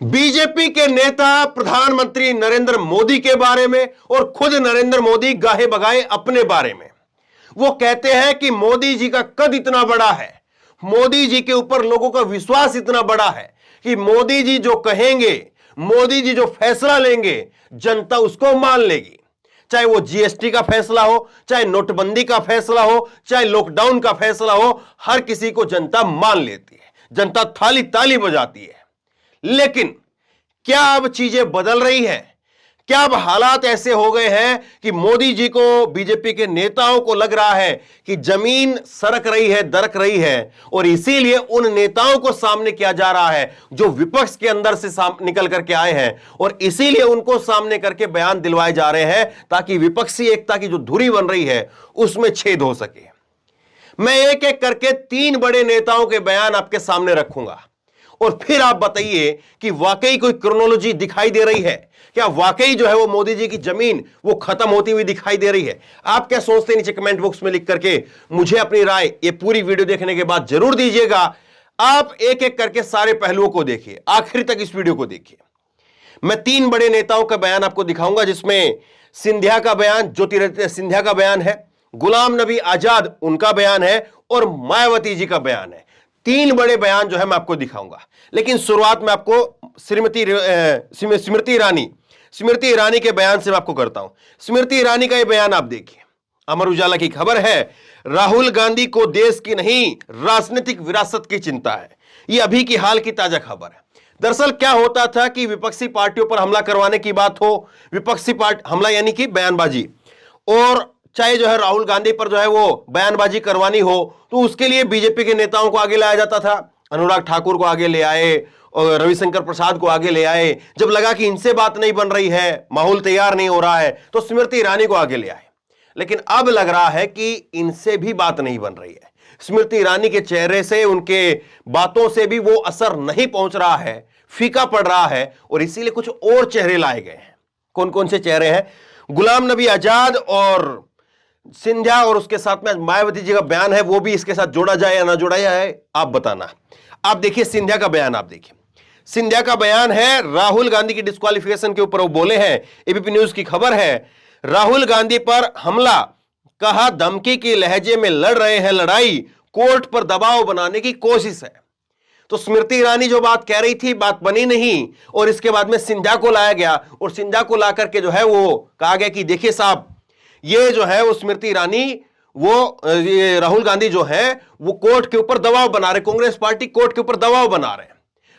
BJP के नेता प्रधानमंत्री नरेंद्र मोदी के बारे में और खुद नरेंद्र मोदी गाहे बगाए अपने बारे में वो कहते हैं कि मोदी जी का कद इतना बड़ा है, मोदी जी के ऊपर लोगों का विश्वास इतना बड़ा है कि मोदी जी जो कहेंगे, मोदी जी जो फैसला लेंगे, जनता उसको मान लेगी। चाहे वो जीएसटी का फैसला हो, चाहे नोटबंदी का फैसला हो, चाहे लॉकडाउन का फैसला हो, हर किसी को जनता मान लेती है, जनता थाली ताली बजाती है। लेकिन क्या अब चीजें बदल रही हैं? क्या अब हालात ऐसे हो गए हैं कि मोदी जी को, बीजेपी के नेताओं को लग रहा है कि जमीन सरक रही है, दरक रही है, और इसीलिए उन नेताओं को सामने किया जा रहा है जो विपक्ष के अंदर से निकल करके आए हैं, और इसीलिए उनको सामने करके बयान दिलवाए जा रहे हैं ताकि विपक्षी एकता की जो धुरी बन रही है उसमें छेद हो सके। मैं एक एक करके 3 बड़े नेताओं के बयान आपके सामने रखूंगा और फिर आप बताइए कि वाकई कोई क्रोनोलॉजी दिखाई दे रही है क्या? वाकई जो है वो मोदी जी की जमीन वो खत्म होती हुई दिखाई दे रही है? आप क्या सोचते हैं? नीचे कमेंट बॉक्स में लिख करके मुझे अपनी राय ये पूरी वीडियो देखने के बाद जरूर दीजिएगा। आप एक एक करके सारे पहलुओं को देखिए, आखिर तक इस वीडियो को देखिए। मैं 3 बड़े नेताओं का बयान आपको दिखाऊंगा, जिसमें सिंधिया का बयान, ज्योतिरादित्य सिंधिया का बयान है, गुलाम नबी आजाद उनका बयान है, और मायावती जी का बयान है। 3 बड़े बयान जो है मैं आपको दिखाऊंगा। लेकिन शुरुआत में आपको स्मृति ईरानी के बयान से मैं आपको करता हूं। स्मृति ईरानी का यह बयान आप देखिए। अमर उजाला की खबर है, राहुल गांधी को देश की नहीं राजनीतिक विरासत की चिंता है। यह अभी की हाल की ताजा खबर है। दरअसल क्या होता था कि विपक्षी पार्टियों पर हमला करवाने की बात हो, विपक्षी पार्टी हमला यानी कि बयानबाजी, और चाहे जो है राहुल गांधी पर जो है वो बयानबाजी करवानी हो तो उसके लिए बीजेपी के नेताओं को आगे लाया जाता था। अनुराग ठाकुर को आगे ले आए और रविशंकर प्रसाद को आगे ले आए। जब लगा कि इनसे बात नहीं बन रही है, माहौल तैयार नहीं हो रहा है, तो स्मृति ईरानी को आगे ले आए। लेकिन अब लग रहा है कि इनसे भी बात नहीं बन रही है। स्मृति ईरानी के चेहरे से, उनके बातों से भी वो असर नहीं पहुंच रहा है, फीका पड़ रहा है, और इसीलिए कुछ और चेहरे लाए गए हैं। कौन कौन से चेहरे हैं? गुलाम नबी आजाद और सिंधिया, और उसके साथ में मायावती जी का बयान है, वो भी इसके साथ जोड़ा जाए या ना जोड़ा जाए, आप बताना। आप देखिए सिंधिया का बयान, आप देखिए सिंधिया का बयान है राहुल गांधी की डिस्क्वालिफिकेशन के ऊपर वो बोले हैं। एबीपी न्यूज की खबर है, राहुल गांधी पर हमला, कहा धमकी के लहजे में लड़ रहे हैं लड़ाई, कोर्ट पर दबाव बनाने की कोशिश है। तो स्मृति ईरानी जो बात कह रही थी, बात बनी नहीं, और इसके बाद में सिंधिया को लाया गया, और सिंधिया को ला करके जो है वो कहा गया कि देखिए साहब, ये जो है वो स्मृति ईरानी, वो राहुल गांधी जो है वो कोर्ट के ऊपर दबाव बना रहे, कांग्रेस पार्टी कोर्ट के ऊपर दबाव बना रहे हैं।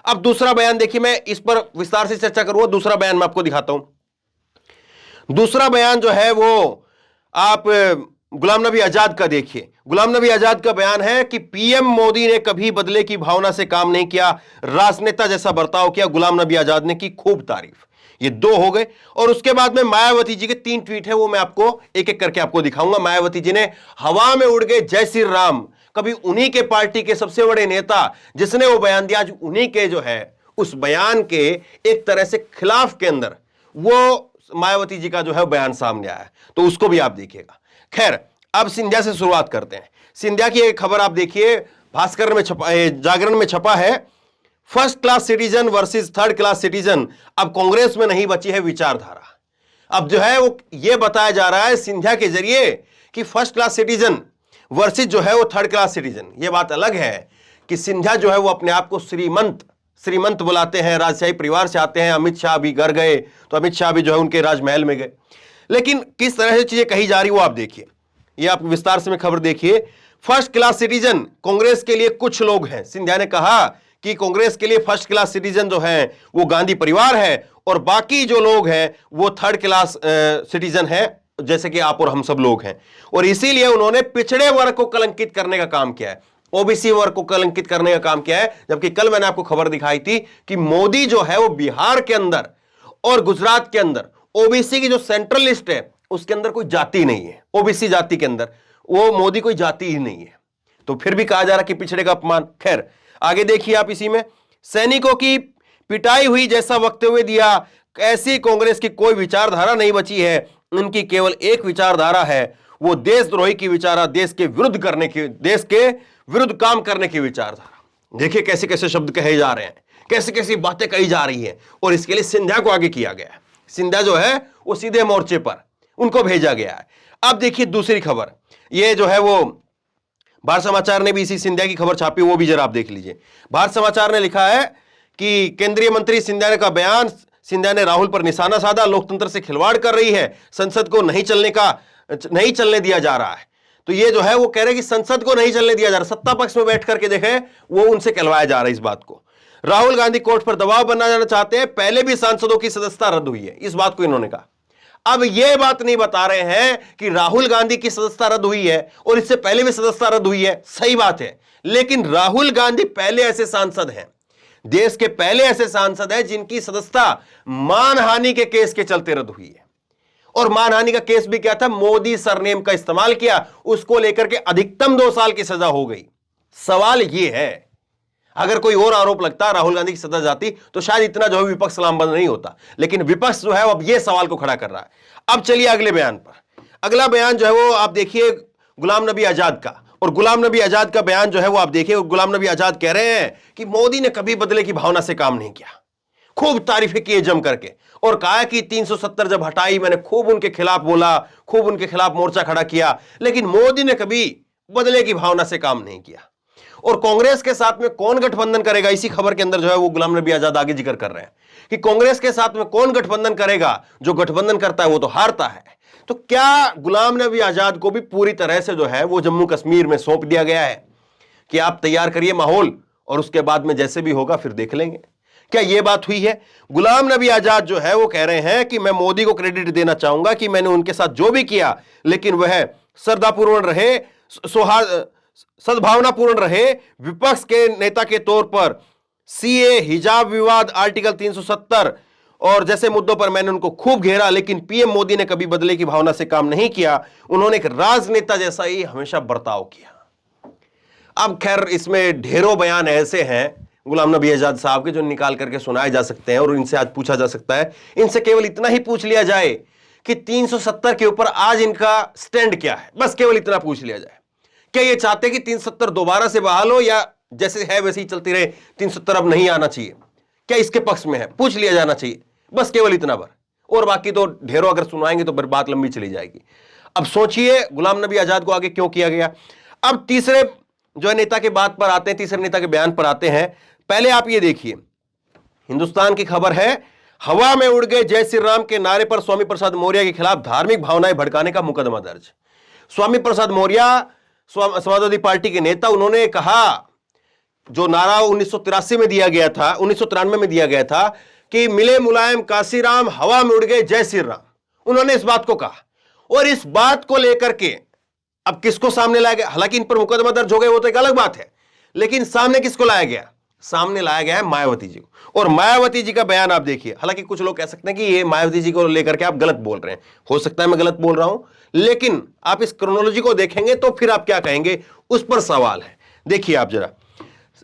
अब दूसरा बयान देखिए, मैं इस पर विस्तार से चर्चा करूंगा। दूसरा बयान मैं आपको दिखाता हूं। दूसरा बयान जो है वो आप गुलाम नबी आजाद का देखिए। गुलाम नबी आजाद का बयान है कि पीएम मोदी ने कभी बदले की भावना से काम नहीं किया, राजनेता जैसा बर्ताव किया। गुलाम नबी आजाद ने की खूब तारीफ। ये 2 हो गए, और उसके बाद में मायावती जी के 3 ट्वीट है, वो मैं आपको एक एक करके आपको दिखाऊंगा। मायावती जी ने हवा में उड़ गए जय श्री राम, कभी उन्हीं के पार्टी के सबसे बड़े नेता जिसने वो बयान दिया, आज उन्हीं के जो है उस बयान के एक तरह से खिलाफ के अंदर वो मायावती जी का जो है बयान सामने आया, तो उसको भी आप देखिएगा। खैर, अब सिंधिया से शुरुआत करते हैं। सिंधिया की एक खबर आप देखिए, भास्कर में छपा, जागरण में छपा है, first class citizen versus third class citizen, अब कांग्रेस में नहीं बची है विचारधारा। अब जो है वो ये बताया जा रहा है सिंधिया के जरिए कि फर्स्ट क्लास सिटीजन वर्सेस जो है वो थर्ड क्लास सिटीजन। ये बात अलग है कि सिंधिया जो है वो अपने आप को श्रीमंत बुलाते हैं, राजशाही परिवार से आते हैं। अमित शाह भी घर गए तो अमित शाह भी जो है उनके राजमहल में गए। लेकिन किस तरह से चीजें कही जा रही वो आप देखिए, ये आप विस्तार से में खबर देखिए। फर्स्ट क्लास सिटीजन कांग्रेस के लिए कुछ लोग हैं। सिंधिया ने कहा कि कांग्रेस के लिए फर्स्ट क्लास सिटीजन जो है वो गांधी परिवार है, और बाकी जो लोग हैं वो थर्ड क्लास सिटीजन है, जैसे कि आप और हम सब लोग हैं। और इसीलिए उन्होंने पिछड़े वर्ग को कलंकित करने का काम किया है, ओबीसी वर्ग को कलंकित करने का काम किया है। जबकि कल मैंने आपको खबर दिखाई थी कि मोदी जो है वो बिहार के अंदर और गुजरात के अंदर ओबीसी की जो सेंट्रल लिस्ट है उसके अंदर कोई जाति नहीं है। ओबीसी जाति के अंदर वो मोदी कोई जाति ही नहीं है, तो फिर भी कहा जा रहा कि पिछड़े का अपमान। खैर, आगे देखिए आप इसी में, सैनिकों की पिटाई हुई जैसा वक्तव्य दिया, ऐसी कांग्रेस की कोई विचारधारा नहीं बची है, उनकी केवल एक विचारधारा है, वो देशद्रोही की विचारधारा, देश के विरुद्ध काम करने की विचारधारा। देखिए कैसे कैसे शब्द कहे जा रहे हैं, कैसी कैसी बातें कही जा रही हैं, और इसके लिए सिंधिया को आगे किया गया है। सिंधिया जो है वो सीधे मोर्चे पर उनको भेजा गया है। अब देखिए दूसरी खबर, ये जो है वो भारत समाचार ने भी इसी सिंधिया की खबर छापी, वो भी जरा आप देख लीजिए। भारत समाचार ने लिखा है कि केंद्रीय मंत्री सिंधिया का बयान, सिंधिया ने राहुल पर निशाना साधा, लोकतंत्र से खिलवाड़ कर रही है, संसद को नहीं चलने दिया जा रहा है। तो ये जो है वो कह रहे कि संसद को नहीं चलने दिया जा रहा, सत्ता पक्ष में बैठ करके देखे वो उनसे कहलवाया जा रहा है इस बात को। राहुल गांधी कोर्ट पर दबाव बनना जाना चाहते हैं, पहले भी सांसदों की सदस्यता रद्द हुई है, इस बात को इन्होंने कहा। अब यह बात नहीं बता रहे हैं कि राहुल गांधी की सदस्यता रद्द हुई है और इससे पहले भी सदस्यता रद्द हुई है, सही बात है, लेकिन राहुल गांधी पहले ऐसे सांसद हैं, देश के पहले ऐसे सांसद हैं जिनकी सदस्यता मानहानि के केस के चलते रद्द हुई है। और मानहानि का केस भी क्या था, मोदी सरनेम का इस्तेमाल किया, उसको लेकर के अधिकतम 2 साल की सजा हो गई। सवाल यह है, अगर कोई और आरोप लगता राहुल गांधी की सजा जाती तो शायद इतना जो है विपक्ष लामबंद नहीं होता, लेकिन विपक्ष जो है अब यह सवाल को खड़ा कर रहा है। अब चलिए अगले बयान पर। अगला बयान जो है वो आप देखिए गुलाम नबी आजाद का, और गुलाम नबी आजाद का बयान जो है वो आप देखिए। गुलाम नबी आजाद कह रहे हैं कि मोदी ने कभी बदले की भावना से काम नहीं किया, खूब तारीफें की जम करके, और कहा कि 370 जब हटाई मैंने खूब उनके खिलाफ बोला, खूब उनके खिलाफ मोर्चा खड़ा किया, लेकिन मोदी ने कभी बदले की भावना से काम नहीं किया। और कांग्रेस के साथ में कौन गठबंधन करेगा, इसी खबर के अंदर जो है वो गुलाम नबी आजाद आगे जिक्र कर रहे हैं कि कांग्रेस के साथ में कौन गठबंधन करेगा, जो गठबंधन करता है वो तो हारता है। तो क्या गुलाम नबी आजाद को भी पूरी तरह से जो है वो जम्मू कश्मीर में सौंप दिया गया है कि आप तैयार करिए माहौल और उसके बाद में जैसे भी होगा फिर देख लेंगे? क्या यह बात हुई है? गुलाम नबी आजाद जो है वो कह रहे हैं कि मैं मोदी को क्रेडिट देना चाहूंगा कि मैंने उनके साथ जो भी किया, लेकिन वह श्रद्धापूर्ण रहे, सद्भावनापूर्ण रहे। विपक्ष के नेता के तौर पर सीए, हिजाब विवाद, आर्टिकल 370 और जैसे मुद्दों पर मैंने उनको खूब घेरा, लेकिन पीएम मोदी ने कभी बदले की भावना से काम नहीं किया, उन्होंने एक राजनेता जैसा ही हमेशा बर्ताव किया। अब खैर इसमें ढेरों बयान ऐसे हैं गुलाम नबी आजाद साहब के जो निकाल करके सुनाए जा सकते हैं और इनसे आज पूछा जा सकता है। इनसे केवल इतना ही पूछ लिया जाए कि 370 के ऊपर आज इनका स्टैंड क्या है, बस केवल इतना पूछ लिया जाए। क्या ये चाहते कि 370 दोबारा से बहाल हो या जैसे है वैसे ही चलती रहे, 370 अब नहीं आना चाहिए? क्या इसके पक्ष में है? पूछ लिया जाना चाहिए, बस केवल इतना भर। और बाकी तो ढेरों अगर सुनाएंगे तो फिर बात लंबी चली जाएगी। अब सोचिए गुलाम नबी आजाद को आगे क्यों किया गया। अब तीसरे जो नेता के बात पर आते हैं, तीसरे नेता के बयान पर आते हैं। पहले आप ये देखिए, हिंदुस्तान की खबर है, हवा में उड़ गए जय श्री राम के नारे पर स्वामी प्रसाद मौर्य के खिलाफ धार्मिक भावनाएं भड़काने का मुकदमा दर्ज। स्वामी प्रसाद मौर्य समाजवादी पार्टी के नेता, उन्होंने कहा, जो नारा 1983 में दिया गया था, 1993 में दिया गया था कि मिले मुलायम काशीराम, हवा में उड़ गए जय श्री राम, उन्होंने इस बात को कहा। और इस बात को लेकर के अब किसको सामने लाया गया? हालांकि इन पर मुकदमा दर्ज हो गए वो तो एक अलग बात है, लेकिन सामने किसको लाया गया? सामने लाया गया है मायावती जी को। और मायावती जी का बयान आप देखिए। हालांकि कुछ लोग कह सकते हैं कि ये मायावती जी को लेकर के आप गलत बोल रहे हैं, हो सकता है मैं गलत बोल रहा हूं, लेकिन आप इस क्रोनोलॉजी को देखेंगे तो फिर आप क्या कहेंगे उस पर सवाल है। देखिए आप जरा,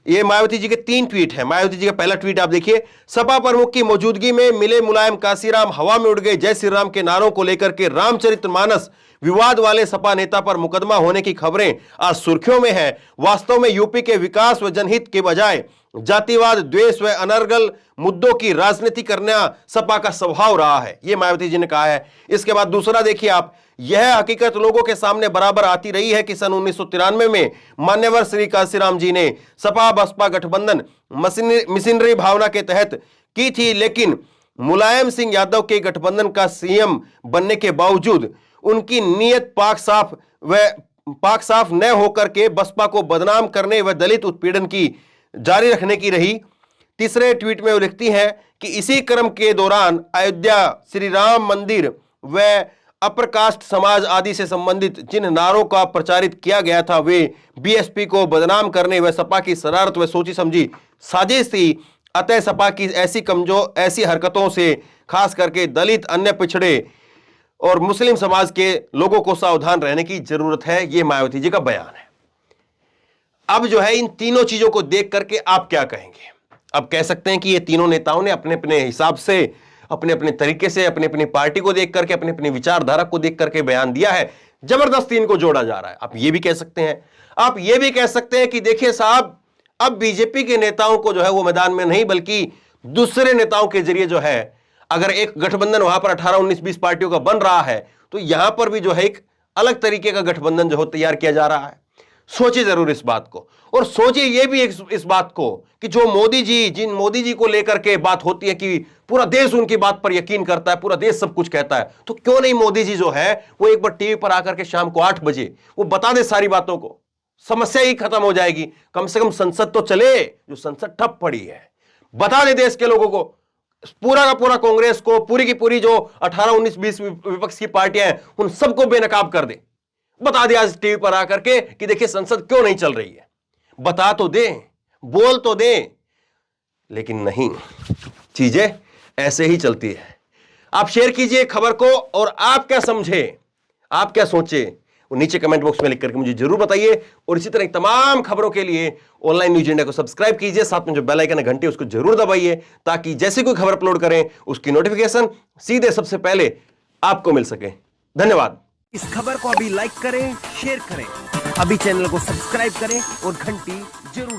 ये मायावती जी के 3 ट्वीट है। मायावती जी का पहला ट्वीट आप देखिए, सपा प्रमुख की मौजूदगी में मिले मुलायम काशीराम, हवा में उड़ गए जय श्री राम के नारों को लेकर के रामचरितमानस विवाद वाले सपा नेता पर मुकदमा होने की खबरें आज सुर्खियों में है। वास्तव में यूपी के विकास व जनहित के बजाय जातिवाद, द्वेष व अनर्गल मुद्दों की राजनीति करना सपा का स्वभाव रहा है, यह मायावती जी ने कहा है। इसके बाद दूसरा देखिए आप, यह हकीकत लोगों के सामने बराबर आती रही है कि सन 1993 में मान्यवर श्री काशीराम जी ने सपा बसपा गठबंधन मिशनरी भावना के तहत की थी, लेकिन मुलायम सिंह यादव के गठबंधन का सीएम बनने के बावजूद उनकी नीयत पाक साफ न होकर के बसपा को बदनाम करने व दलित उत्पीड़न की जारी रखने की रही। तीसरे ट्वीट में वो लिखती हैं कि इसी क्रम के दौरान अयोध्या, श्री राम मंदिर व अपर कास्ट समाज आदि से संबंधित जिन नारों का प्रचारित किया गया था वे बीएसपी को बदनाम करने व सपा की शरारत व सोची समझी साजिश थी। अतः सपा की ऐसी हरकतों से खास करके दलित, अन्य पिछड़े और मुस्लिम समाज के लोगों को सावधान रहने की जरूरत है। यह मायावती जी का बयान है। अब जो है इन तीनों चीजों को देख करके आप क्या कहेंगे? अब कह सकते हैं कि ये तीनों नेताओं ने अपने अपने हिसाब से, अपने अपने तरीके से, अपनी अपनी पार्टी को देख करके, अपनी अपनी विचारधारा को देख करके बयान दिया है, जबरदस्ती इनको जोड़ा जा रहा है। आप ये भी कह सकते हैं। आप ये भी कह सकते हैं कि देखिए साहब, अब बीजेपी के नेताओं को जो है वो मैदान में नहीं बल्कि दूसरे नेताओं के जरिए जो है, अगर एक गठबंधन वहां पर 18, 19, 20 पार्टियों का बन रहा है तो यहां पर भी जो है एक अलग तरीके का गठबंधन जो हो तैयार किया जा रहा है। सोचिए जरूर इस बात को, और सोचिए ये भी इस बात को कि जो जिन मोदी जी को लेकर के बात होती है कि पूरा देश उनकी बात पर यकीन करता है, पूरा देश सब कुछ कहता है, तो क्यों नहीं मोदी जी जो है वो एक बार टीवी पर आकर के शाम को 8 बजे वो बता दे सारी बातों को, समस्या ही खत्म हो जाएगी। कम से कम संसद तो चले, जो संसद ठप पड़ी है, बता दे देश के लोगों को, पूरा का पूरा कांग्रेस को, पूरी की पूरी जो 18, 19, 20 विपक्ष की पार्टियां हैं उन सबको बेनकाब कर दे, बता दे आज टीवी पर आकर के कि देखिए संसद क्यों नहीं चल रही है, बता तो दे, बोल तो दे, लेकिन नहीं, चीजें ऐसे ही चलती है। आप शेयर कीजिए खबर को, और आप क्या समझे, आप क्या सोचे, वो नीचे कमेंट बॉक्स में लिख करके मुझे जरूर बताइए। और इसी तरह तमाम खबरों के लिए ऑनलाइन न्यूज इंडिया को सब्सक्राइब कीजिए, साथ में जो बेल आइकन है घंटी उसको जरूर दबाइए, ताकि जैसे कोई खबर अपलोड करें उसकी नोटिफिकेशन सीधे सबसे पहले आपको मिल सके। धन्यवाद। इस खबर को अभी लाइक करें, शेयर करें, अभी चैनल को सब्सक्राइब करें और घंटी जरूर